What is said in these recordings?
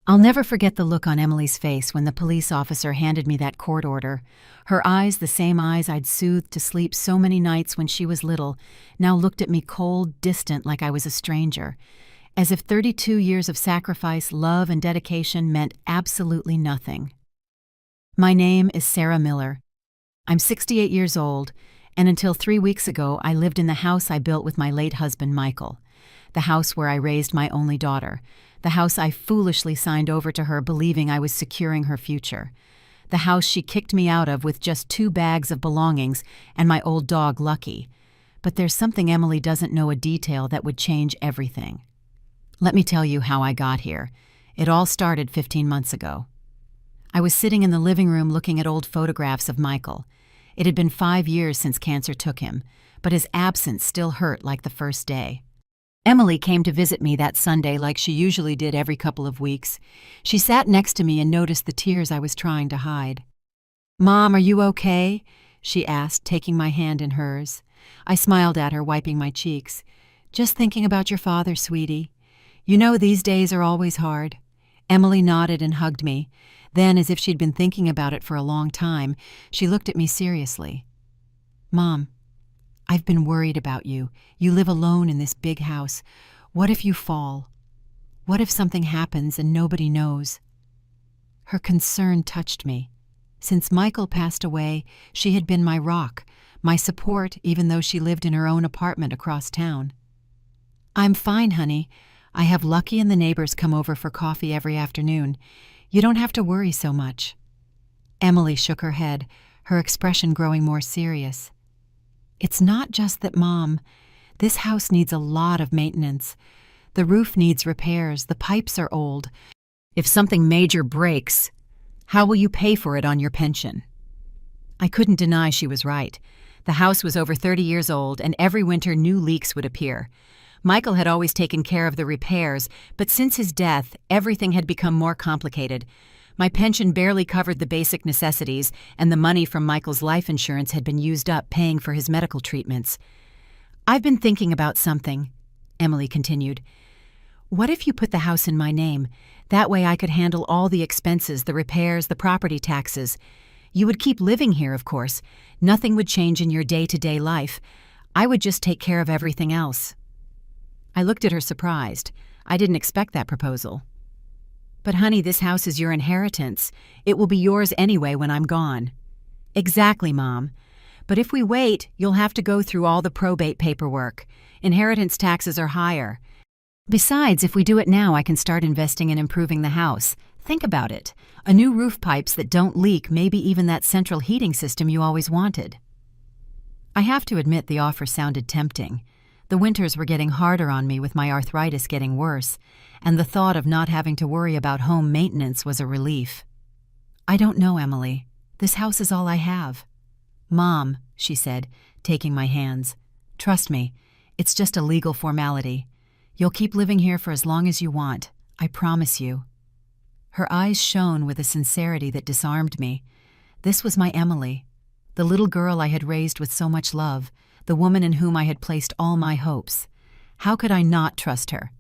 I'll never forget the look on Emily's face when the police officer handed me that court order. Her eyes, the same eyes I'd soothed to sleep so many nights when she was little, now looked at me cold, distant, like I was a stranger, as if 32 years of sacrifice, love, and dedication meant absolutely nothing. My name is Sarah Miller. I'm 68 years old, and until 3 weeks ago, I lived in the house I built with my late husband, Michael, the house where I raised my only daughter, the house I foolishly signed over to her believing I was securing her future, the house she kicked me out of with just 2 bags of belongings and my old dog, Lucky. But there's something Emily doesn't know, a detail that would change everything. Let me tell you how I got here. It all started 15 months ago. I was sitting in the living room looking at old photographs of Michael. It had been 5 years since cancer took him, but his absence still hurt like the first day. Emily came to visit me that Sunday like she usually did every couple of weeks. She sat next to me and noticed the tears I was trying to hide. "Mom, are you okay?" she asked, taking my hand in hers. I smiled at her, wiping my cheeks. "Just thinking about your father, sweetie. You know these days are always hard." Emily nodded and hugged me. Then, as if she'd been thinking about it for a long time, she looked at me seriously. "Mom, I've been worried about you. You live alone in this big house. What if you fall? What if something happens and nobody knows?" Her concern touched me. Since Michael passed away, she had been my rock, my support, even though she lived in her own apartment across town. "I'm fine, honey. I have Lucky and the neighbors come over for coffee every afternoon. You don't have to worry so much." Emily shook her head, her expression growing more serious. "It's not just that, Mom. This house needs a lot of maintenance. The roof needs repairs, the pipes are old. If something major breaks, how will you pay for it on your pension?" I couldn't deny she was right. The house was over 30 years old, and every winter new leaks would appear. Michael had always taken care of the repairs, but since his death, everything had become more complicated. My pension barely covered the basic necessities, and the money from Michael's life insurance had been used up paying for his medical treatments. "I've been thinking about something," Emily continued. "What if you put the house in my name? That way I could handle all the expenses, the repairs, the property taxes. You would keep living here, of course. Nothing would change in your day-to-day life. I would just take care of everything else." I looked at her surprised. I didn't expect that proposal. "But honey, this house is your inheritance. It will be yours anyway when I'm gone." "Exactly, Mom. But if we wait, you'll have to go through all the probate paperwork. Inheritance taxes are higher. Besides, if we do it now, I can start investing in improving the house. Think about it. A new roof, pipes that don't leak, maybe even that central heating system you always wanted." I have to admit the offer sounded tempting. The winters were getting harder on me with my arthritis getting worse, and the thought of not having to worry about home maintenance was a relief. "I don't know, Emily. This house is all I have." "Mom," she said, taking my hands, "trust me, it's just a legal formality. You'll keep living here for as long as you want. I promise you." Her eyes shone with a sincerity that disarmed me. This was my Emily, the little girl I had raised with so much love, the woman in whom I had placed all my hopes. How could I not trust her?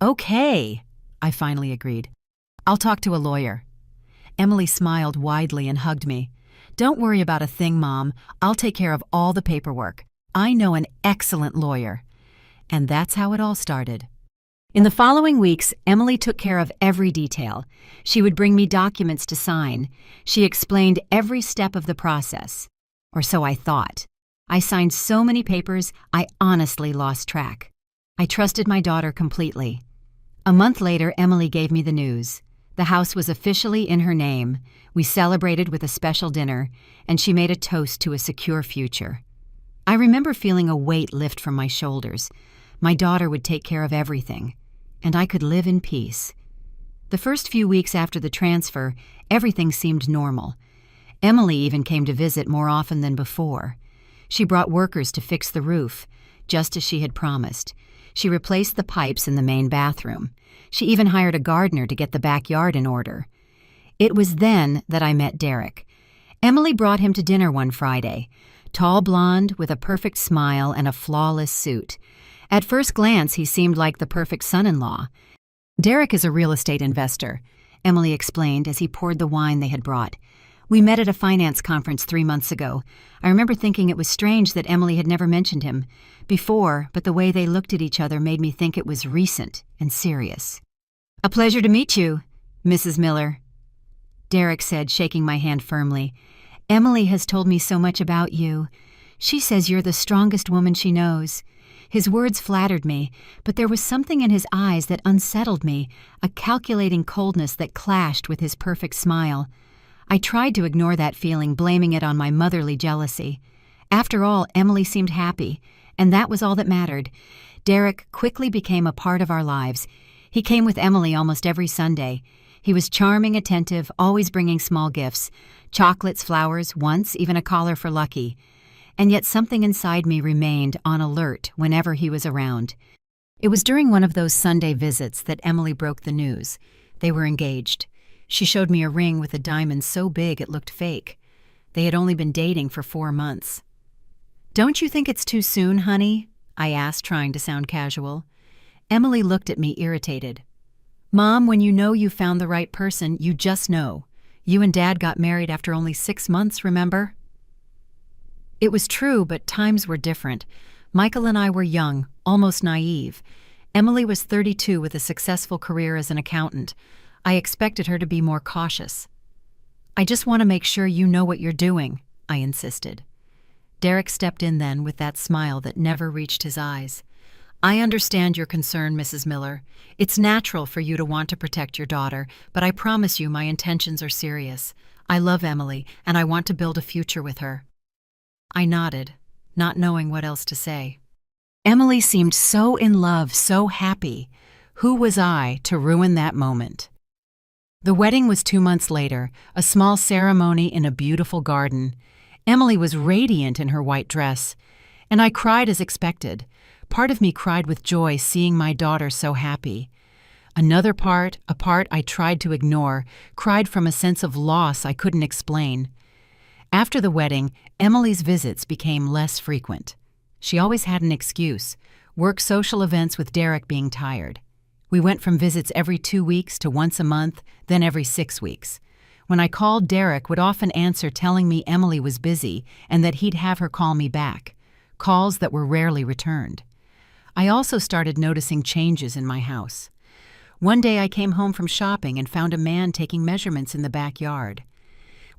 "Okay," I finally agreed. "I'll talk to a lawyer." Emily smiled widely and hugged me. "Don't worry about a thing, Mom. I'll take care of all the paperwork. I know an excellent lawyer." And that's how it all started. In the following weeks, Emily took care of every detail. She would bring me documents to sign. She explained every step of the process. Or so I thought. I signed so many papers, I honestly lost track. I trusted my daughter completely. A month later, Emily gave me the news. The house was officially in her name. We celebrated with a special dinner, and she made a toast to a secure future. I remember feeling a weight lift from my shoulders. My daughter would take care of everything, and I could live in peace. The first few weeks after the transfer, everything seemed normal. Emily even came to visit more often than before. She brought workers to fix the roof, just as she had promised. She replaced the pipes in the main bathroom. She even hired a gardener to get the backyard in order. It was then that I met Derek. Emily brought him to dinner one Friday. Tall blonde with a perfect smile and a flawless suit. At first glance, he seemed like the perfect son-in-law. Derek is a real estate investor. Emily explained as he poured the wine they had brought. "We met at a finance conference 3 months ago. I remember thinking it was strange that Emily had never mentioned him before, but the way they looked at each other made me think it was recent and serious." "A pleasure to meet you, Mrs. Miller," Derek said, shaking my hand firmly. "Emily has told me so much about you. She says you're the strongest woman she knows." His words flattered me, but there was something in his eyes that unsettled me, a calculating coldness that clashed with his perfect smile. I tried to ignore that feeling, blaming it on my motherly jealousy. After all, Emily seemed happy, and that was all that mattered. Derek quickly became a part of our lives. He came with Emily almost every Sunday. He was charming, attentive, always bringing small gifts, chocolates, flowers, once even a collar for Lucky. And yet something inside me remained on alert whenever he was around. It was during one of those Sunday visits that Emily broke the news. They were engaged. She showed me a ring with a diamond so big it looked fake. They had only been dating for 4 months. "Don't you think it's too soon, honey?" I asked, trying to sound casual. Emily looked at me irritated. "Mom, when you know you found the right person, you just know. You and Dad got married after only 6 months, remember?" It was true, but times were different. Michael and I were young, almost naive. Emily was 32 with a successful career as an accountant. I expected her to be more cautious. "I just want to make sure you know what you're doing," I insisted. Derek stepped in then with that smile that never reached his eyes. "I understand your concern, Mrs. Miller. It's natural for you to want to protect your daughter, but I promise you my intentions are serious. I love Emily, and I want to build a future with her." I nodded, not knowing what else to say. Emily seemed so in love, so happy. Who was I to ruin that moment? The wedding was 2 months later, a small ceremony in a beautiful garden. Emily was radiant in her white dress, and I cried as expected. Part of me cried with joy seeing my daughter so happy. Another part, a part I tried to ignore, cried from a sense of loss I couldn't explain. After the wedding, Emily's visits became less frequent. She always had an excuse, work social events with Derek being tired. We went from visits every 2 weeks to once a month, then every 6 weeks. When I called, Derek would often answer telling me Emily was busy and that he'd have her call me back, calls that were rarely returned. I also started noticing changes in my house. One day I came home from shopping and found a man taking measurements in the backyard.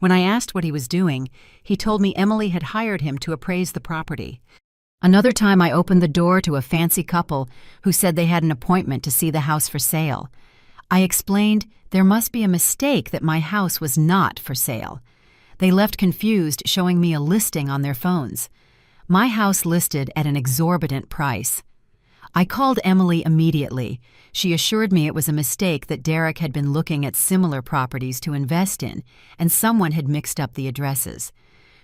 When I asked what he was doing, he told me Emily had hired him to appraise the property. Another time I opened the door to a fancy couple who said they had an appointment to see the house for sale. I explained there must be a mistake, that my house was not for sale. They left confused, showing me a listing on their phones. My house listed at an exorbitant price. I called Emily immediately. She assured me it was a mistake, that Derek had been looking at similar properties to invest in, and someone had mixed up the addresses.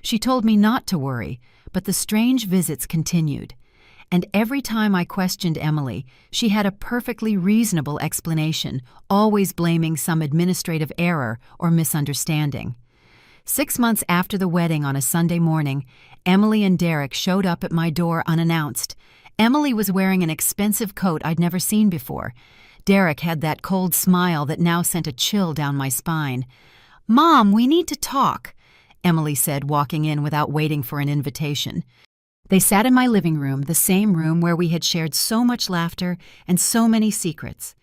She told me not to worry, but the strange visits continued. And every time I questioned Emily, she had a perfectly reasonable explanation, always blaming some administrative error or misunderstanding. 6 months after the wedding, on a Sunday morning, Emily and Derek showed up at my door unannounced. Emily was wearing an expensive coat I'd never seen before. Derek had that cold smile that now sent a chill down my spine. "Mom, we need to talk," Emily said, walking in without waiting for an invitation. They sat in my living room, the same room where we had shared so much laughter and so many secrets.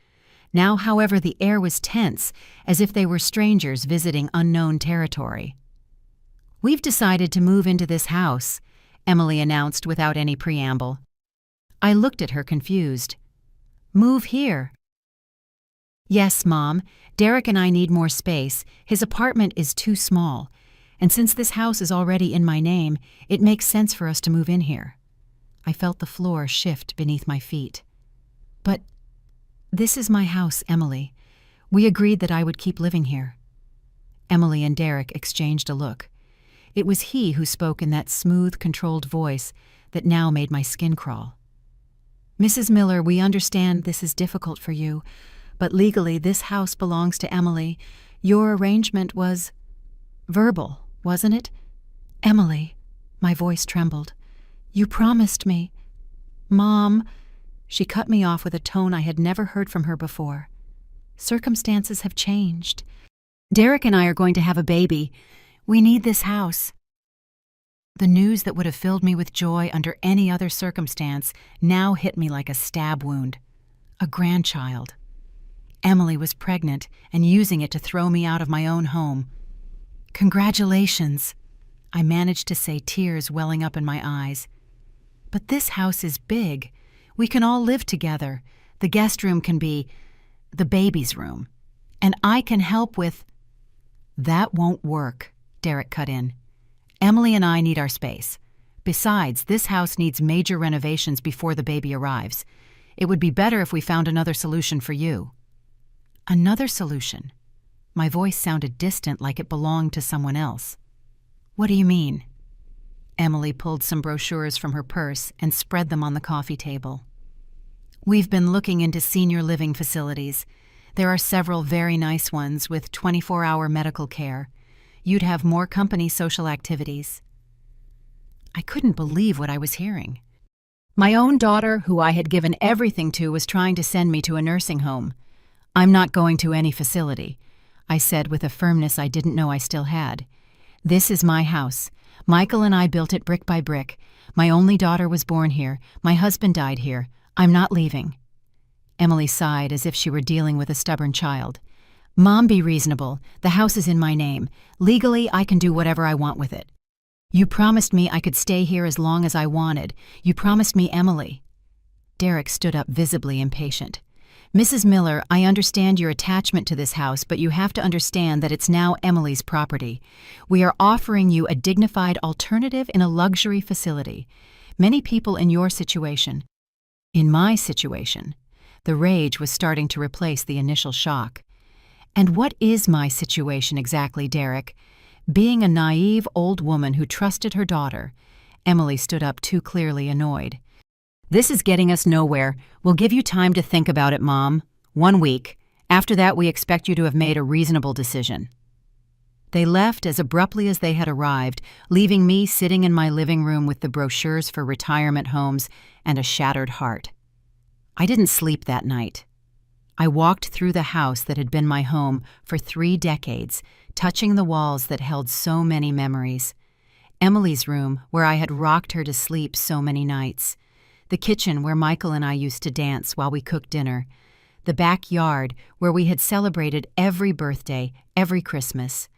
Now, however, the air was tense, as if they were strangers visiting unknown territory. "We've decided to move into this house," Emily announced without any preamble. I looked at her confused. "Move here?" "Yes, Mom. Derek and I need more space. His apartment is too small. And since this house is already in my name, it makes sense for us to move in here." I felt the floor shift beneath my feet. "But this is my house, Emily. We agreed that I would keep living here." Emily and Derek exchanged a look. It was he who spoke in that smooth, controlled voice that now made my skin crawl. "Mrs. Miller, we understand this is difficult for you, but legally this house belongs to Emily. Your arrangement was verbal, wasn't it? Emily," my voice trembled, "you promised me." "Mom," she cut me off with a tone I had never heard from her before. Circumstances have changed. Derek and I are going to have a baby. We need this house." The news that would have filled me with joy under any other circumstance now hit me like a stab wound. A grandchild. Emily was pregnant and using it to throw me out of my own home. "Congratulations," I managed to say, tears welling up in my eyes. "But this house is big. We can all live together. The guest room can be the baby's room. And I can help with—" "That won't work," Derek cut in. "Emily and I need our space. Besides, this house needs major renovations before the baby arrives. It would be better if we found another solution for you." "Another solution?" My voice sounded distant, like it belonged to someone else. "What do you mean?" Emily pulled some brochures from her purse and spread them on the coffee table. "We've been looking into senior living facilities. There are several very nice ones with 24-hour medical care. You'd have more company social activities." I couldn't believe what I was hearing. My own daughter, who I had given everything to, was trying to send me to a nursing home. "I'm not going to any facility," I said with a firmness I didn't know I still had. "This is my house. Michael and I built it brick by brick. My only daughter was born here. My husband died here. I'm not leaving." Emily sighed as if she were dealing with a stubborn child. "Mom, be reasonable. The house is in my name. Legally, I can do whatever I want with it. You promised me I could stay here as long as I wanted. You promised me Emily." Derek stood up, visibly impatient. "Mrs. Miller, I understand your attachment to this house, but you have to understand that it's now Emily's property. We are offering you a dignified alternative in a luxury facility. Many people in your situation—" "In my situation." The rage was starting to replace the initial shock. "And what is my situation exactly, Derek?" Being a naive old woman who trusted her daughter, Emily stood up, too clearly annoyed. "This is getting us nowhere. We'll give you time to think about it, Mom. 1 week. After that, we expect you to have made a reasonable decision." They left as abruptly as they had arrived, leaving me sitting in my living room with the brochures for retirement homes and a shattered heart. I didn't sleep that night. I walked through the house that had been my home for 3 decades, touching the walls that held so many memories. Emily's room, where I had rocked her to sleep so many nights. The kitchen where Michael and I used to dance while we cooked dinner. The backyard where we had celebrated every birthday, every Christmas.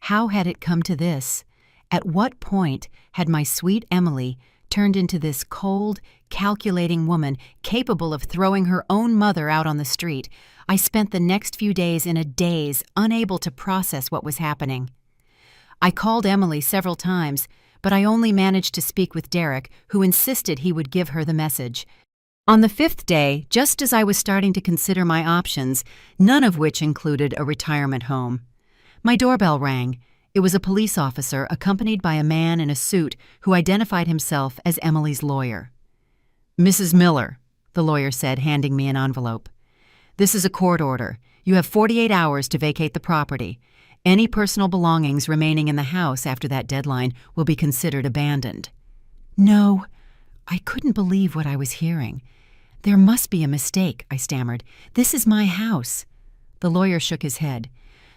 How had it come to this? At what point had my sweet Emily turned into this cold, calculating woman capable of throwing her own mother out on the street? I spent the next few days in a daze, unable to process what was happening. I called Emily several times, but I only managed to speak with Derek, who insisted he would give her the message. On the 5th day, just as I was starting to consider my options, none of which included a retirement home, my doorbell rang. It was a police officer accompanied by a man in a suit who identified himself as Emily's lawyer. "Mrs. Miller," the lawyer said, handing me an envelope. "This is a court order. You have 48 hours to vacate the property. Any personal belongings remaining in the house after that deadline will be considered abandoned." "No." I couldn't believe what I was hearing. "There must be a mistake," I stammered. "This is my house." The lawyer shook his head.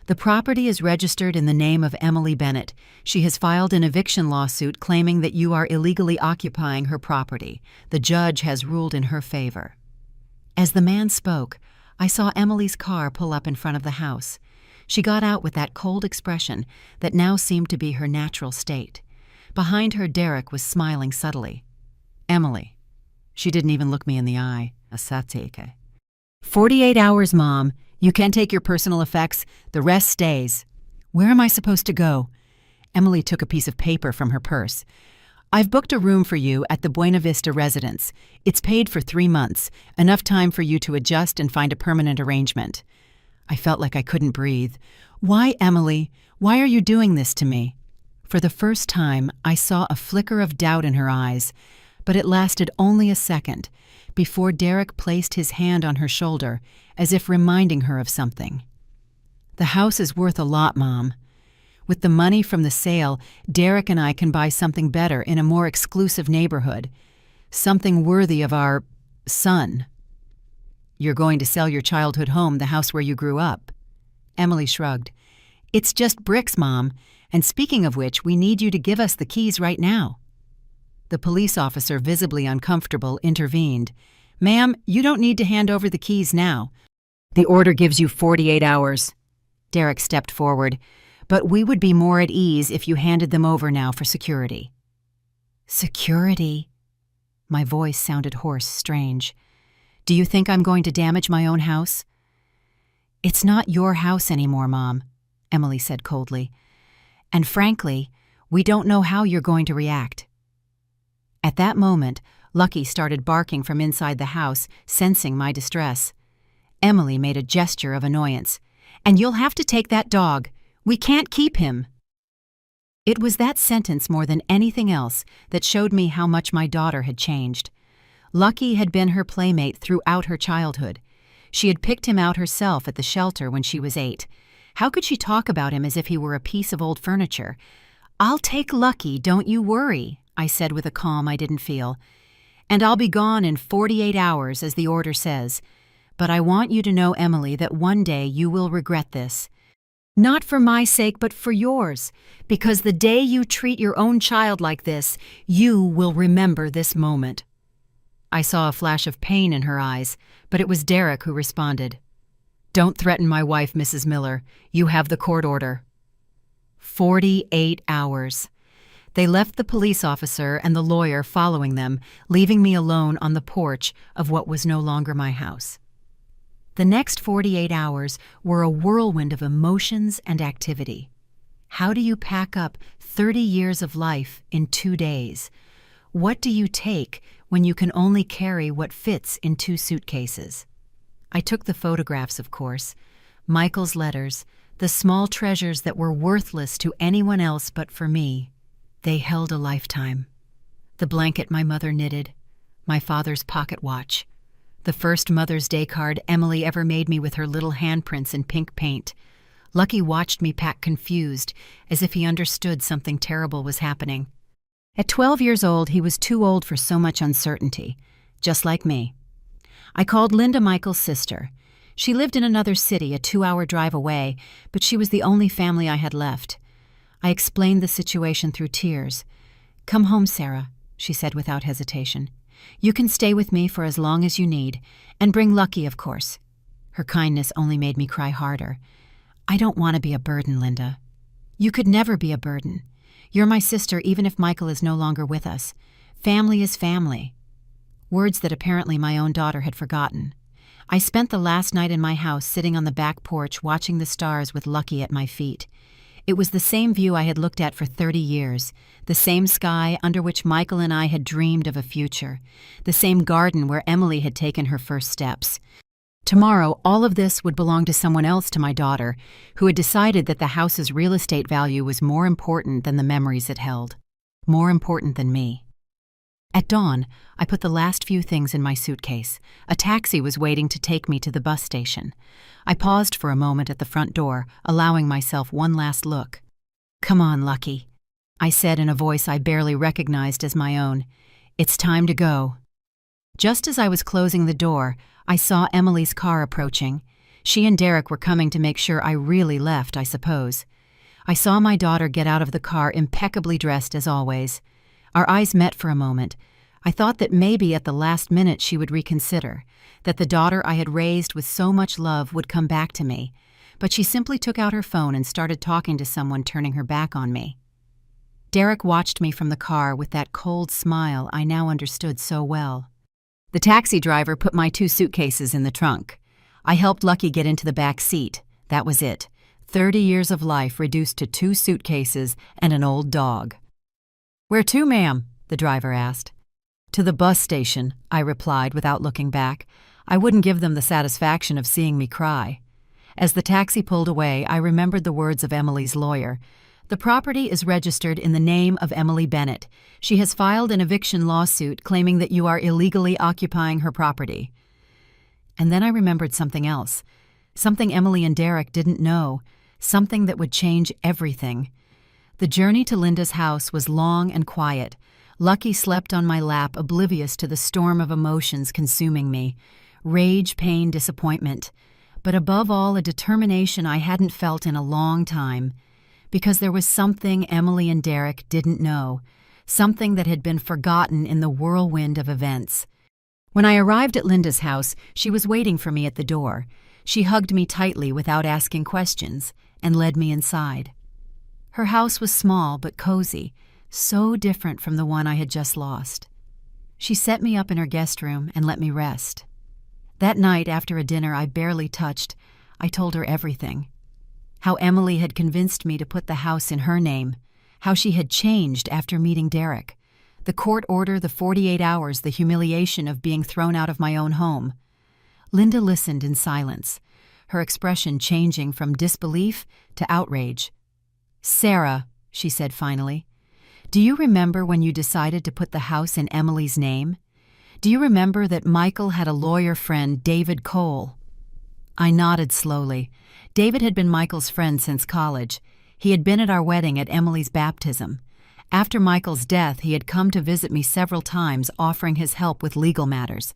"The property is registered in the name of Emily Bennett. She has filed an eviction lawsuit claiming that you are illegally occupying her property. The judge has ruled in her favor." As the man spoke, I saw Emily's car pull up in front of the house. She got out with that cold expression that now seemed to be her natural state. Behind her, Derek was smiling subtly. "Emily." She didn't even look me in the eye. "Asateke." 48 hours, Mom. You can take your personal effects. The rest stays." "Where am I supposed to go?" Emily took a piece of paper from her purse. "I've booked a room for you at the Buena Vista residence. It's paid for 3 months, enough time for you to adjust and find a permanent arrangement." I felt like I couldn't breathe. "Why, Emily? Why are you doing this to me?" For the first time, I saw a flicker of doubt in her eyes, but it lasted only a second before Derek placed his hand on her shoulder as if reminding her of something. "The house is worth a lot, Mom. With the money from the sale, Derek and I can buy something better in a more exclusive neighborhood, something worthy of our son." You're going to sell your childhood home, the house where you grew up. Emily shrugged. It's just bricks, Mom. And speaking of which, we need you to give us the keys right now. The police officer, visibly uncomfortable, intervened. Ma'am, you don't need to hand over the keys now. The order gives you 48 hours. Derek stepped forward. But we would be more at ease if you handed them over now for security. Security? My voice sounded hoarse, strange. Do you think I'm going to damage my own house? It's not your house anymore, Mom, Emily said coldly. And frankly, we don't know how you're going to react. At that moment, Lucky started barking from inside the house, sensing my distress. Emily made a gesture of annoyance. And you'll have to take that dog. We can't keep him. It was that sentence more than anything else that showed me how much my daughter had changed. Lucky had been her playmate throughout her childhood. She had picked him out herself at the shelter when she was 8. How could she talk about him as if he were a piece of old furniture? I'll take Lucky, don't you worry, I said with a calm I didn't feel. And I'll be gone in 48 hours, as the order says. But I want you to know, Emily, that one day you will regret this. Not for my sake, but for yours, because the day you treat your own child like this, you will remember this moment. I saw a flash of pain in her eyes, but it was Derek who responded. Don't threaten my wife, Mrs. Miller. You have the court order. 48 hours. They left the police officer and the lawyer following them, leaving me alone on the porch of what was no longer my house. The next 48 hours were a whirlwind of emotions and activity. How do you pack up 30 years of life in 2 days? What do you take when you can only carry what fits in 2 suitcases? I took the photographs, of course, Michael's letters, the small treasures that were worthless to anyone else but for me. They held a lifetime. The blanket my mother knitted, my father's pocket watch, the first Mother's Day card Emily ever made me with her little handprints in pink paint. Lucky watched me pack confused, as if he understood something terrible was happening. At 12 years old, he was too old for so much uncertainty, just like me. I called Linda, Michael's sister. She lived in another city, a 2-hour drive away, but she was the only family I had left. I explained the situation through tears. Come home, Sarah, she said without hesitation. You can stay with me for as long as you need, and bring Lucky, of course. Her kindness only made me cry harder. I don't want to be a burden, Linda. You could never be a burden. You're my sister even if Michael is no longer with us. Family is family. Words that apparently my own daughter had forgotten. I spent the last night in my house sitting on the back porch watching the stars with Lucky at my feet. It was the same view I had looked at for 30 years, the same sky under which Michael and I had dreamed of a future, the same garden where Emily had taken her first steps. Tomorrow, all of this would belong to someone else, to my daughter, who had decided that the house's real estate value was more important than the memories it held, more important than me. At dawn, I put the last few things in my suitcase. A taxi was waiting to take me to the bus station. I paused for a moment at the front door, allowing myself one last look. Come on, Lucky, I said in a voice I barely recognized as my own. It's time to go. Just as I was closing the door, I saw Emily's car approaching. She and Derek were coming to make sure I really left, I suppose. I saw my daughter get out of the car impeccably dressed as always. Our eyes met for a moment. I thought that maybe at the last minute she would reconsider, that the daughter I had raised with so much love would come back to me, but she simply took out her phone and started talking to someone, turning her back on me. Derek watched me from the car with that cold smile I now understood so well. The taxi driver put my 2 suitcases in the trunk. I helped Lucky get into the back seat. That was it. 30 years of life reduced to 2 suitcases and an old dog. Where to, ma'am? The driver asked. To the bus station, I replied without looking back. I wouldn't give them the satisfaction of seeing me cry. As the taxi pulled away, I remembered the words of Emily's lawyer. The property is registered in the name of Emily Bennett. She has filed an eviction lawsuit claiming that you are illegally occupying her property. And then I remembered something else. Something Emily and Derek didn't know. Something that would change everything. The journey to Linda's house was long and quiet. Lucky slept on my lap, oblivious to the storm of emotions consuming me. rage, pain, disappointment, but above all a determination I hadn't felt in a long time, because there was something Emily and Derek didn't know, something that had been forgotten in the whirlwind of events. When I arrived at Linda's house, she was waiting for me at the door. She hugged me tightly without asking questions and led me inside. Her house was small but cozy, so different from the one I had just lost. She set me up in her guest room and let me rest. That night, after a dinner I barely touched, I told her everything. How Emily had convinced me to put the house in her name, how she had changed after meeting Derek, the court order, the 48 hours, the humiliation of being thrown out of my own home. Linda listened in silence, her expression changing from disbelief to outrage. "Sarah," she said finally, "do you remember when you decided to put the house in Emily's name? Do you remember that Michael had a lawyer friend, David Cole?" I nodded slowly. David had been Michael's friend since college. He had been at our wedding at Emily's baptism. After Michael's death, he had come to visit me several times, offering his help with legal matters.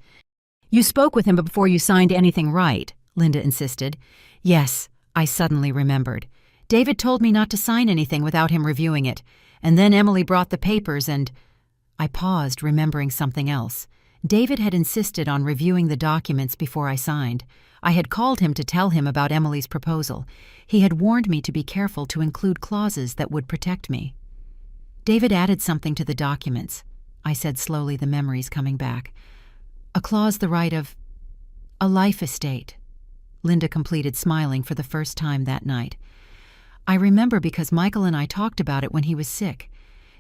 "You spoke with him before you signed anything, right?" Linda insisted. "Yes," I suddenly remembered. "David told me not to sign anything without him reviewing it, and then Emily brought the papers and—" I paused, remembering something else. David had insisted on reviewing the documents before I signed. I had called him to tell him about Emily's proposal. He had warned me to be careful to include clauses that would protect me. "David added something to the documents," I said slowly, the memories coming back. "A clause, the right of a life estate," Linda completed, smiling for the first time that night. "I remember because Michael and I talked about it when he was sick.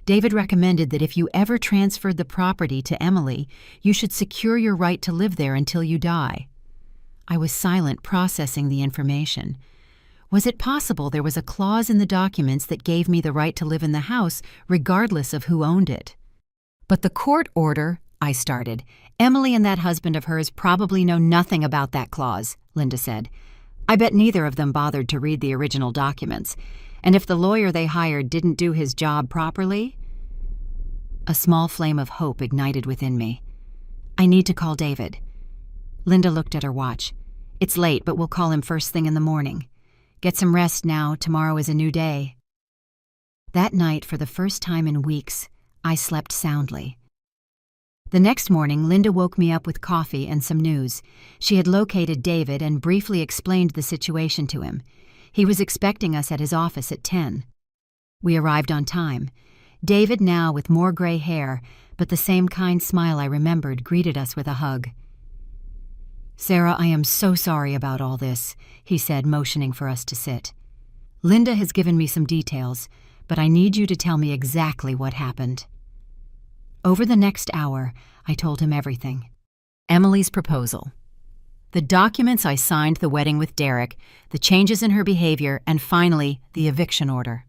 David recommended that if you ever transferred the property to Emily, you should secure your right to live there until you die." I was silent, processing the information. Was it possible there was a clause in the documents that gave me the right to live in the house, regardless of who owned it? "But the court order," I started. "Emily and that husband of hers probably know nothing about that clause," Linda said. "I bet neither of them bothered to read the original documents. And if the lawyer they hired didn't do his job properly—" A small flame of hope ignited within me. "I need to call David." Linda looked at her watch. "It's late, but we'll call him first thing in the morning. Get some rest now. Tomorrow is a new day." That night, for the first time in weeks, I slept soundly. The next morning, Linda woke me up with coffee and some news. She had located David and briefly explained the situation to him. He was expecting us at his office at 10. We arrived on time. David, now with more gray hair, but the same kind smile I remembered, greeted us with a hug. "Sarah, I am so sorry about all this," he said, motioning for us to sit. "Linda has given me some details, but I need you to tell me exactly what happened." Over the next hour, I told him everything. Emily's proposal, the documents I signed the wedding with Derek, the changes in her behavior, and finally, the eviction order.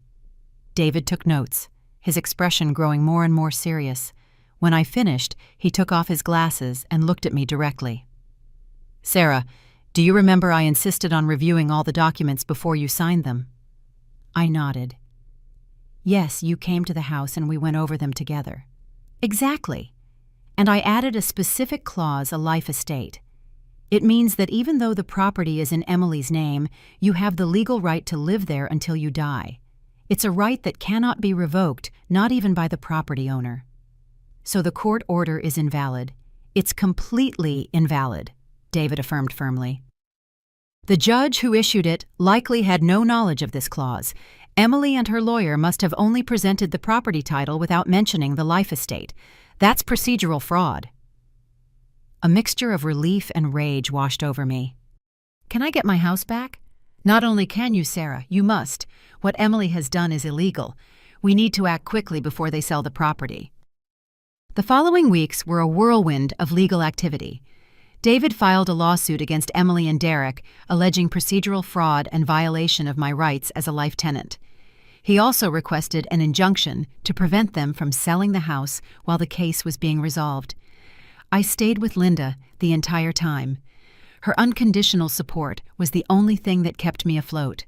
David took notes, his expression growing more and more serious. When I finished, he took off his glasses and looked at me directly. "Sarah, do you remember I insisted on reviewing all the documents before you signed them?" I nodded. "Yes, you came to the house and we went over them together." "Exactly. And I added a specific clause, a life estate. It means that even though the property is in Emily's name, you have the legal right to live there until you die. It's a right that cannot be revoked, not even by the property owner. So the court order is invalid. It's completely invalid," David affirmed firmly. "The judge who issued it likely had no knowledge of this clause. Emily and her lawyer must have only presented the property title without mentioning the life estate. That's procedural fraud." A mixture of relief and rage washed over me. "Can I get my house back?" "Not only can you, Sarah, you must. What Emily has done is illegal. We need to act quickly before they sell the property." The following weeks were a whirlwind of legal activity. David filed a lawsuit against Emily and Derek, alleging procedural fraud and violation of my rights as a life tenant. He also requested an injunction to prevent them from selling the house while the case was being resolved. I stayed with Linda the entire time. Her unconditional support was the only thing that kept me afloat.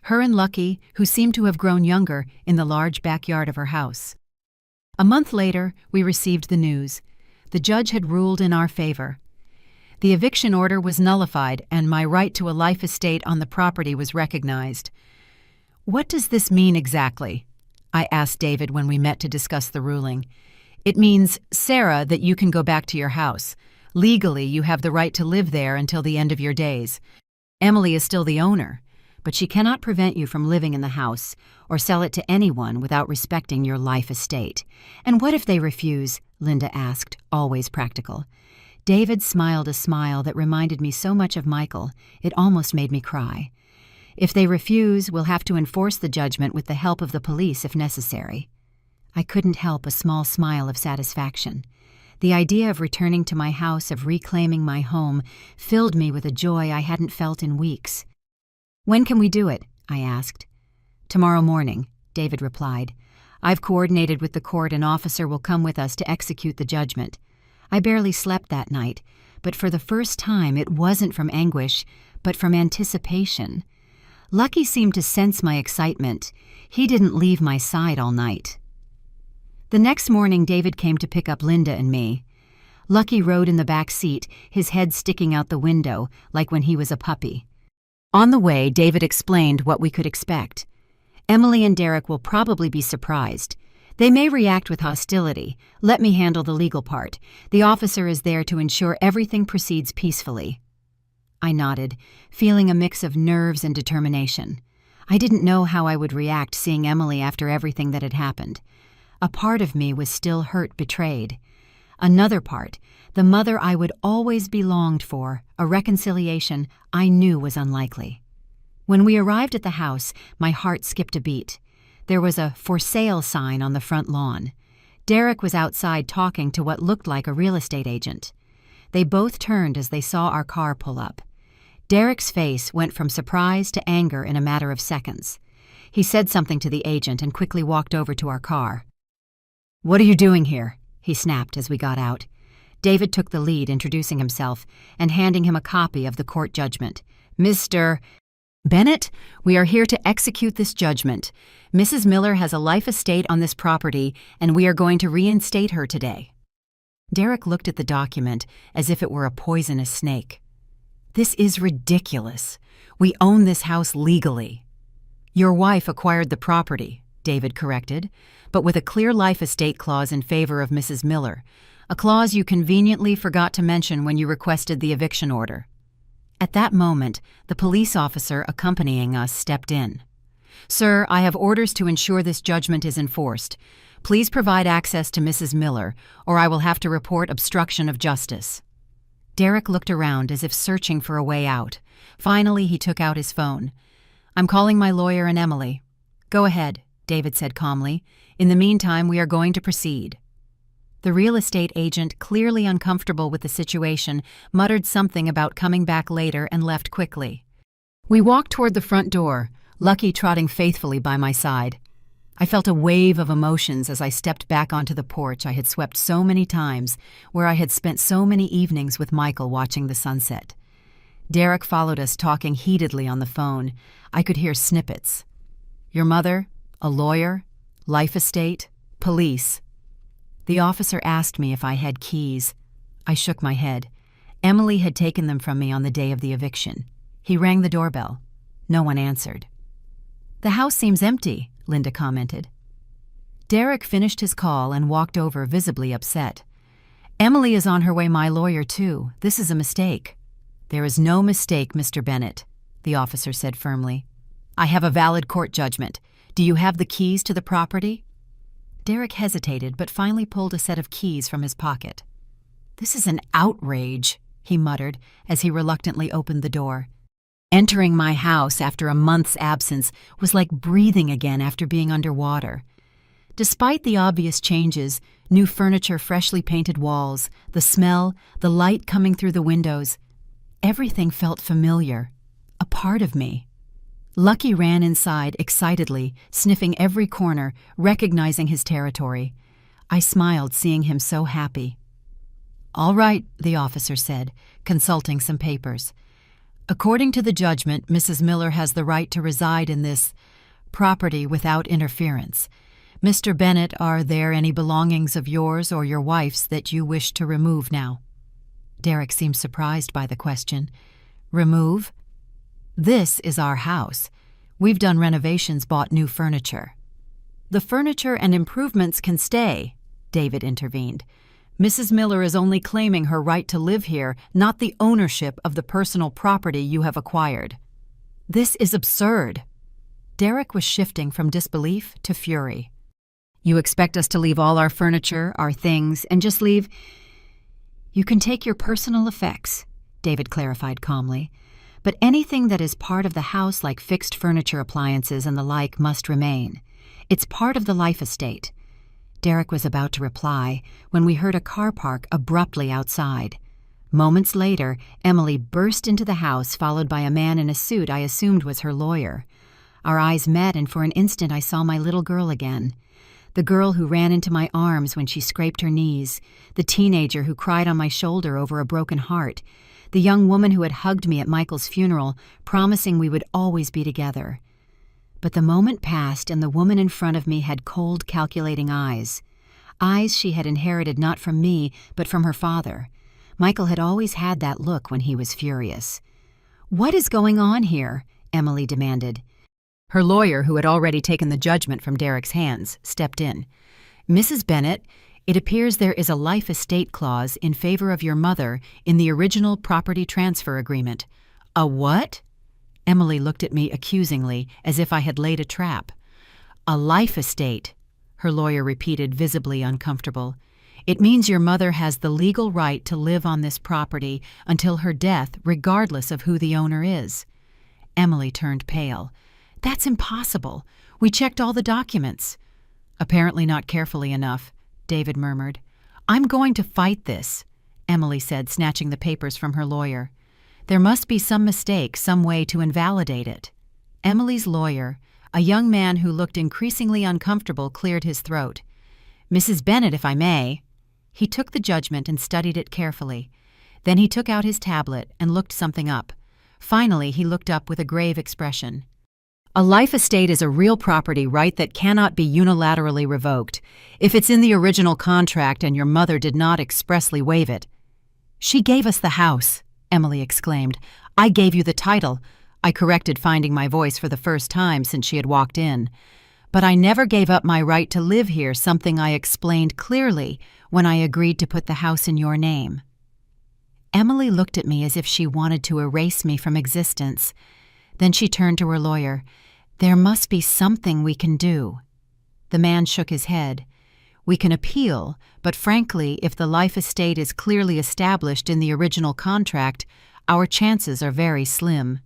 Her and Lucky, who seemed to have grown younger, in the large backyard of her house. A month later, we received the news. The judge had ruled in our favor. The eviction order was nullified and my right to a life estate on the property was recognized. "What does this mean exactly?" I asked David when we met to discuss the ruling. "It means, Sarah, that you can go back to your house. Legally, you have the right to live there until the end of your days. Emily is still the owner, but she cannot prevent you from living in the house or sell it to anyone without respecting your life estate." "And what if they refuse?" Linda asked, always practical. David smiled a smile that reminded me so much of Michael, it almost made me cry. "If they refuse, we'll have to enforce the judgment with the help of the police if necessary." I couldn't help a small smile of satisfaction. The idea of returning to my house, of reclaiming my home, filled me with a joy I hadn't felt in weeks. "When can we do it?" I asked. "Tomorrow morning," David replied. "I've coordinated with the court. An officer will come with us to execute the judgment." I barely slept that night, but for the first time it wasn't from anguish, but from anticipation. Lucky seemed to sense my excitement. He didn't leave my side all night. The next morning, David came to pick up Linda and me. Lucky rode in the back seat, his head sticking out the window, like when he was a puppy. On the way, David explained what we could expect. "Emily and Derek will probably be surprised. They may react with hostility. Let me handle the legal part. The officer is there to ensure everything proceeds peacefully." I nodded, feeling a mix of nerves and determination. I didn't know how I would react seeing Emily after everything that had happened. A part of me was still hurt, betrayed. Another part, the mother I would always be longed for, a reconciliation I knew was unlikely. When we arrived at the house, my heart skipped a beat. There was a "for sale" sign on the front lawn. Derek was outside talking to what looked like a real estate agent. They both turned as they saw our car pull up. Derek's face went from surprise to anger in a matter of seconds. He said something to the agent and quickly walked over to our car. "What are you doing here?" he snapped as we got out. David took the lead, introducing himself and handing him a copy of the court judgment. "Mr. Bennett, we are here to execute this judgment. Mrs. Miller has a life estate on this property, and we are going to reinstate her today." Derek looked at the document as if it were a poisonous snake. "This is ridiculous. We own this house legally." "Your wife acquired the property," David corrected, "but with a clear life estate clause in favor of Mrs. Miller, a clause you conveniently forgot to mention when you requested the eviction order." At that moment, the police officer accompanying us stepped in. "Sir, I have orders to ensure this judgment is enforced. Please provide access to Mrs. Miller, or I will have to report obstruction of justice." Derek looked around as if searching for a way out. Finally, he took out his phone. "I'm calling my lawyer and Emily." "Go ahead," David said calmly. "In the meantime, we are going to proceed." The real estate agent, clearly uncomfortable with the situation, muttered something about coming back later and left quickly. We walked toward the front door, Lucky trotting faithfully by my side. I felt a wave of emotions as I stepped back onto the porch I had swept so many times, where I had spent so many evenings with Michael watching the sunset. Derek followed us, talking heatedly on the phone. I could hear snippets. "Your mother, a lawyer, life estate, police." The officer asked me if I had keys. I shook my head. Emily had taken them from me on the day of the eviction. He rang the doorbell. No one answered. "The house seems empty," Linda commented. Derek finished his call and walked over, visibly upset. "Emily is on her way, my lawyer, too. This is a mistake." "There is no mistake, Mr. Bennett," the officer said firmly. "I have a valid court judgment. Do you have the keys to the property?" Derek hesitated, but finally pulled a set of keys from his pocket. "This is an outrage," he muttered as he reluctantly opened the door. Entering my house after a month's absence was like breathing again after being underwater. Despite the obvious changes, new furniture, freshly painted walls, the smell, the light coming through the windows, everything felt familiar, a part of me. Lucky ran inside excitedly, sniffing every corner, recognizing his territory. I smiled, seeing him so happy. "All right," the officer said, consulting some papers. "According to the judgment, Mrs. Miller has the right to reside in this property without interference. Mr. Bennett, are there any belongings of yours or your wife's that you wish to remove now?" Derek seemed surprised by the question. Remove? This is our house. We've done renovations, bought new furniture. The furniture and improvements can stay, David intervened. Mrs. Miller is only claiming her right to live here, not the ownership of the personal property you have acquired. This is absurd. Derek was shifting from disbelief to fury. You expect us to leave all our furniture, our things, and just leave? You can take your personal effects, David clarified calmly, but anything that is part of the house, like fixed furniture, appliances, and the like, must remain. It's part of the life estate. Derek was about to reply when we heard a car park abruptly outside. Moments later, Emily burst into the house, followed by a man in a suit I assumed was her lawyer. Our eyes met, and for an instant I saw my little girl again. The girl who ran into my arms when she scraped her knees, the teenager who cried on my shoulder over a broken heart, the young woman who had hugged me at Michael's funeral, promising we would always be together. But the moment passed, and the woman in front of me had cold, calculating eyes. Eyes she had inherited not from me, but from her father. Michael had always had that look when he was furious. "What is going on here?" Emily demanded. Her lawyer, who had already taken the judgment from Derek's hands, stepped in. "Mrs. Bennett, it appears there is a life estate clause in favor of your mother in the original property transfer agreement." "A what?" Emily looked at me accusingly, as if I had laid a trap. "A life estate," her lawyer repeated, visibly uncomfortable. "It means your mother has the legal right to live on this property until her death, regardless of who the owner is." Emily turned pale. "That's impossible. We checked all the documents." "Apparently not carefully enough," David murmured. "I'm going to fight this," Emily said, snatching the papers from her lawyer. "There must be some mistake, some way to invalidate it." Emily's lawyer, a young man who looked increasingly uncomfortable, cleared his throat. "Mrs. Bennett, if I may." He took the judgment and studied it carefully. Then he took out his tablet and looked something up. Finally, he looked up with a grave expression. "A life estate is a real property right that cannot be unilaterally revoked. If it's in the original contract and your mother did not expressly waive it." "She gave us the house," Emily exclaimed. "I gave you the title," I corrected, finding my voice for the first time since she had walked in. "But I never gave up my right to live here, something I explained clearly when I agreed to put the house in your name." Emily looked at me as if she wanted to erase me from existence. Then she turned to her lawyer. "There must be something we can do." The man shook his head. "We can appeal, but frankly, if the life estate is clearly established in the original contract, our chances are very slim."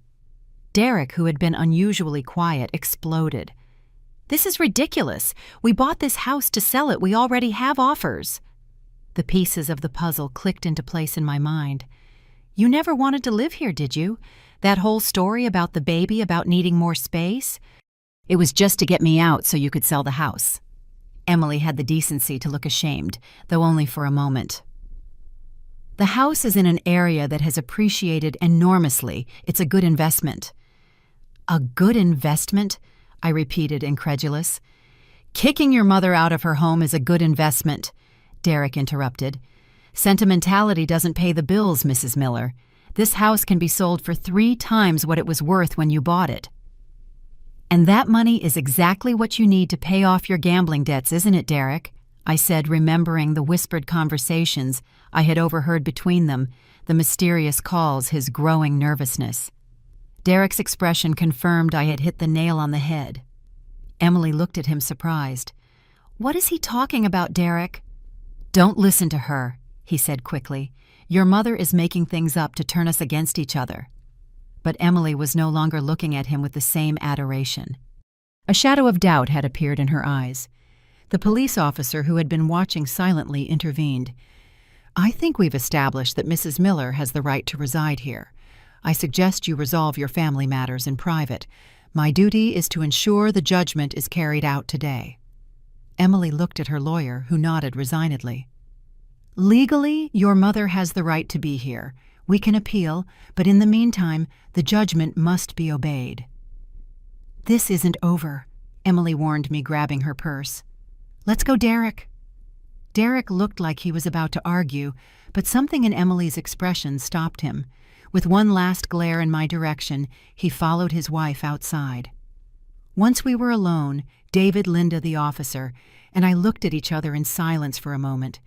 Derek, who had been unusually quiet, exploded. "This is ridiculous. We bought this house to sell it. We already have offers." The pieces of the puzzle clicked into place in my mind. "You never wanted to live here, did you? That whole story about the baby, about needing more space? It was just to get me out so you could sell the house." Emily had the decency to look ashamed, though only for a moment. "The house is in an area that has appreciated enormously. It's a good investment." "A good investment?" I repeated, incredulous. "Kicking your mother out of her home is a good investment," Derek interrupted. "Sentimentality doesn't pay the bills, Mrs. Miller. This house can be sold for 3 times what it was worth when you bought it." "And that money is exactly what you need to pay off your gambling debts, isn't it, Derek?" I said, remembering the whispered conversations I had overheard between them, the mysterious calls, his growing nervousness. Derek's expression confirmed I had hit the nail on the head. Emily looked at him surprised. "What is he talking about, Derek?" "Don't listen to her," he said quickly. "Your mother is making things up to turn us against each other." But Emily was no longer looking at him with the same adoration. A shadow of doubt had appeared in her eyes. The police officer who had been watching silently intervened. "I think we've established that Mrs. Miller has the right to reside here. I suggest you resolve your family matters in private. My duty is to ensure the judgment is carried out today." Emily looked at her lawyer, who nodded resignedly. "Legally, your mother has the right to be here. We can appeal, but in the meantime, the judgment must be obeyed." "This isn't over," Emily warned me, grabbing her purse. "Let's go, Derek." Derek looked like he was about to argue, but something in Emily's expression stopped him. With one last glare in my direction, he followed his wife outside. Once we were alone, David, Linda, the officer, and I looked at each other in silence for a moment.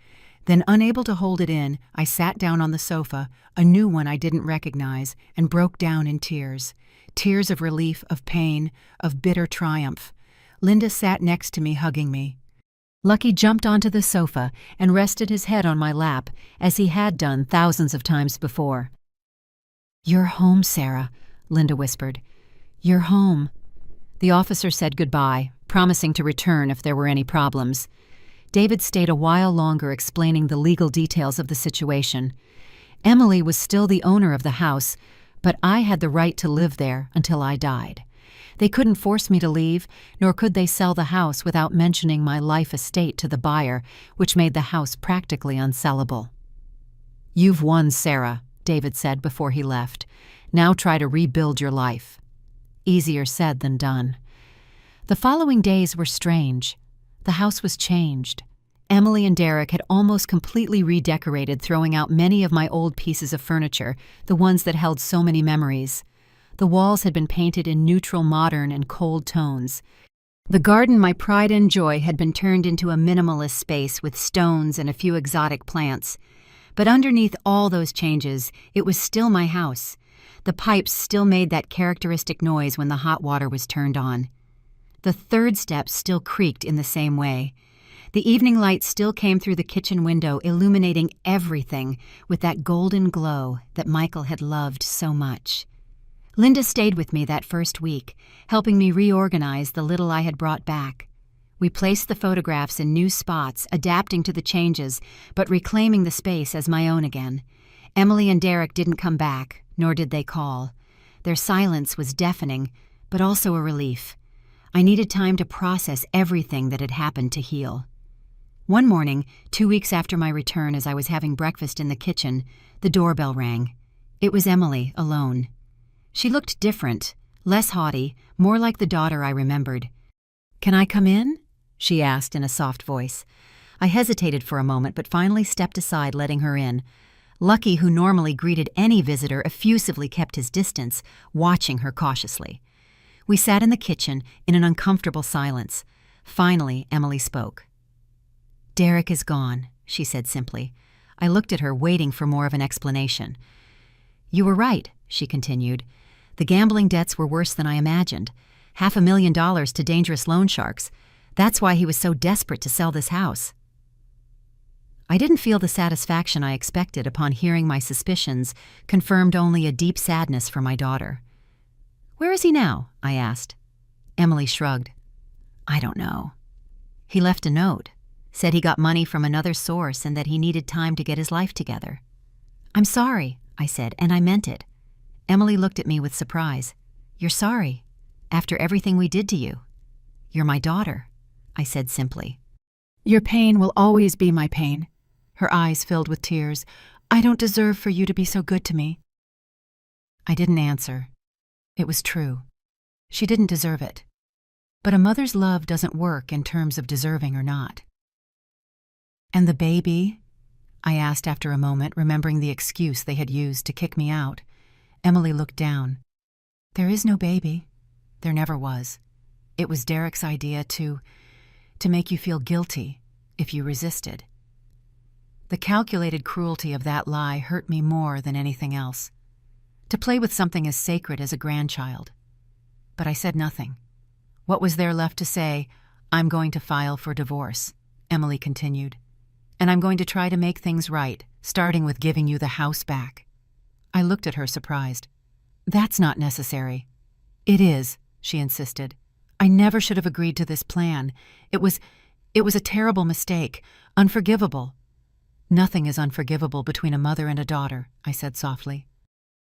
Then, unable to hold it in, I sat down on the sofa, a new one I didn't recognize, and broke down in tears. Tears of relief, of pain, of bitter triumph. Linda sat next to me, hugging me. Lucky jumped onto the sofa and rested his head on my lap, as he had done thousands of times before. "You're home, Sarah," Linda whispered. "You're home." The officer said goodbye, promising to return if there were any problems. David stayed a while longer explaining the legal details of the situation. Emily was still the owner of the house, but I had the right to live there until I died. They couldn't force me to leave, nor could they sell the house without mentioning my life estate to the buyer, which made the house practically unsellable. "You've won, Sarah," David said before he left. "Now try to rebuild your life." Easier said than done. The following days were strange. The house was changed. Emily and Derek had almost completely redecorated, throwing out many of my old pieces of furniture, the ones that held so many memories. The walls had been painted in neutral, modern, and cold tones. The garden, my pride and joy, had been turned into a minimalist space with stones and a few exotic plants. But underneath all those changes, it was still my house. The pipes still made that characteristic noise when the hot water was turned on. The third step still creaked in the same way. The evening light still came through the kitchen window, illuminating everything with that golden glow that Michael had loved so much. Linda stayed with me that first week, helping me reorganize the little I had brought back. We placed the photographs in new spots, adapting to the changes, but reclaiming the space as my own again. Emily and Derek didn't come back, nor did they call. Their silence was deafening, but also a relief. I needed time to process everything that had happened to heal. One morning, 2 weeks after my return, as I was having breakfast in the kitchen, the doorbell rang. It was Emily, alone. She looked different, less haughty, more like the daughter I remembered. "Can I come in?" she asked in a soft voice. I hesitated for a moment, but finally stepped aside, letting her in. Lucky, who normally greeted any visitor, effusively kept his distance, watching her cautiously. We sat in the kitchen in an uncomfortable silence. Finally, Emily spoke. "Derek is gone," she said simply. I looked at her, waiting for more of an explanation. "You were right," she continued. "The gambling debts were worse than I imagined. $500,000 to dangerous loan sharks. That's why he was so desperate to sell this house." I didn't feel the satisfaction I expected upon hearing my suspicions, confirmed only a deep sadness for my daughter. "Where is he now?" I asked. Emily shrugged. "I don't know. He left a note. Said he got money from another source and that he needed time to get his life together." "I'm sorry," I said, and I meant it. Emily looked at me with surprise. "You're sorry? After everything we did to you?" "You're my daughter," I said simply. "Your pain will always be my pain." Her eyes filled with tears. "I don't deserve for you to be so good to me." I didn't answer. It was true. She didn't deserve it. But a mother's love doesn't work in terms of deserving or not. "And the baby?" I asked after a moment, remembering the excuse they had used to kick me out. Emily looked down. "There is no baby. There never was. It was Derek's idea to make you feel guilty if you resisted." The calculated cruelty of that lie hurt me more than anything else. To play with something as sacred as a grandchild. But I said nothing. What was there left to say? "I'm going to file for divorce," Emily continued. "And I'm going to try to make things right, starting with giving you the house back." I looked at her, surprised. "That's not necessary." "It is," she insisted. "I never should have agreed to this plan. It was a terrible mistake, unforgivable." "Nothing is unforgivable between a mother and a daughter," I said softly.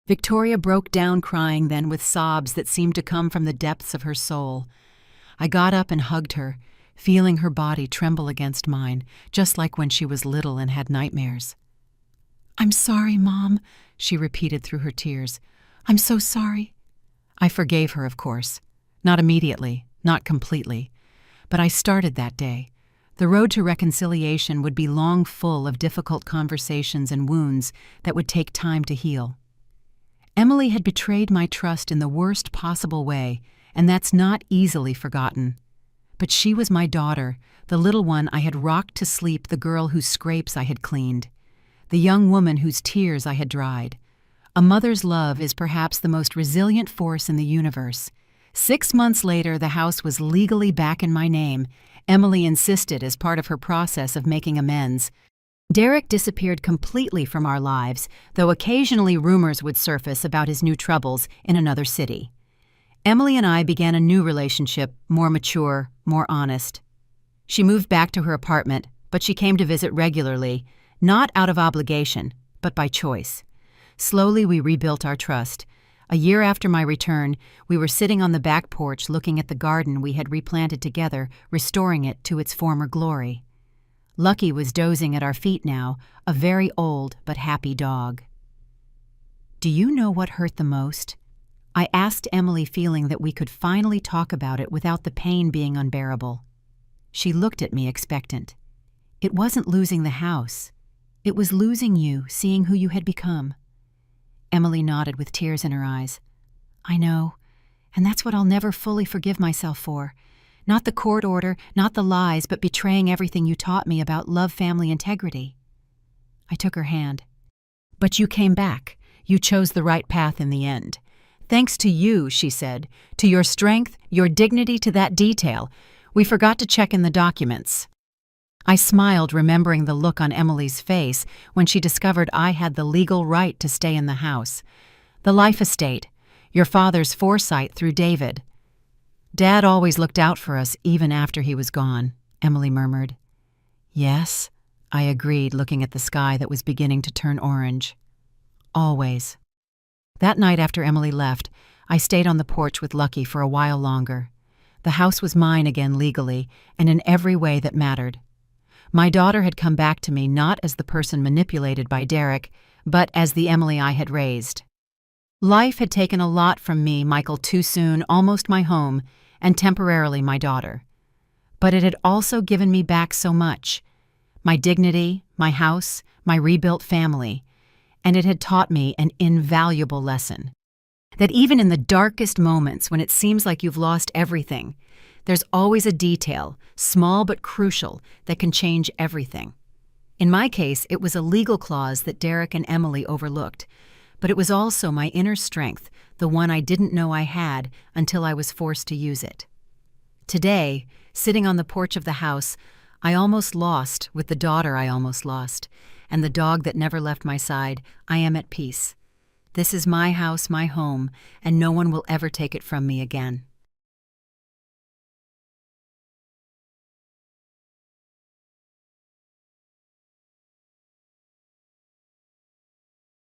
Victoria broke down crying then, with sobs that seemed to come from the depths of her soul. I got up and hugged her, feeling her body tremble against mine, just like when she was little and had nightmares. "I'm sorry, Mom," she repeated through her tears. "I'm so sorry." I forgave her, of course. Not immediately, not completely. But I started that day. The road to reconciliation would be long, full of difficult conversations and wounds that would take time to heal. Emily had betrayed my trust in the worst possible way, and that's not easily forgotten. But she was my daughter, the little one I had rocked to sleep, the girl whose scrapes I had cleaned, the young woman whose tears I had dried. A mother's love is perhaps the most resilient force in the universe. 6 months later, the house was legally back in my name. Emily insisted as part of her process of making amends. Derek disappeared completely from our lives, though occasionally rumors would surface about his new troubles in another city. Emily and I began a new relationship, more mature, more honest. She moved back to her apartment, but she came to visit regularly, not out of obligation, but by choice. Slowly we rebuilt our trust. A year after my return, we were sitting on the back porch looking at the garden we had replanted together, restoring it to its former glory. Lucky was dozing at our feet now, a very old but happy dog. "Do you know what hurt the most?" I asked Emily, feeling that we could finally talk about it without the pain being unbearable. She looked at me expectant. "It wasn't losing the house. It was losing you, seeing who you had become." Emily nodded with tears in her eyes. "I know, and that's what I'll never fully forgive myself for. Not the court order, not the lies, but betraying everything you taught me about love, family, integrity." I took her hand. "But you came back. You chose the right path in the end. Thanks to you," she said, "to your strength, your dignity, to that detail. We forgot to check in the documents." I smiled, remembering the look on Emily's face when she discovered I had the legal right to stay in the house. "The life estate, your father's foresight through David." "Dad always looked out for us even after he was gone," Emily murmured. "Yes," I agreed, looking at the sky that was beginning to turn orange. "Always." That night after Emily left, I stayed on the porch with Lucky for a while longer. The house was mine again legally, and in every way that mattered. My daughter had come back to me not as the person manipulated by Derek, but as the Emily I had raised. Life had taken a lot from me, Michael, too soon, almost my home, and temporarily my daughter. But it had also given me back so much. My dignity, my house, my rebuilt family. And it had taught me an invaluable lesson. That even in the darkest moments when it seems like you've lost everything, there's always a detail, small but crucial, that can change everything. In my case, it was a legal clause that Derek and Emily overlooked, but it was also my inner strength, the one I didn't know I had until I was forced to use it. Today, sitting on the porch of the house, I almost lost with the daughter I almost lost, and the dog that never left my side. I am at peace. This is my house, my home, and no one will ever take it from me again.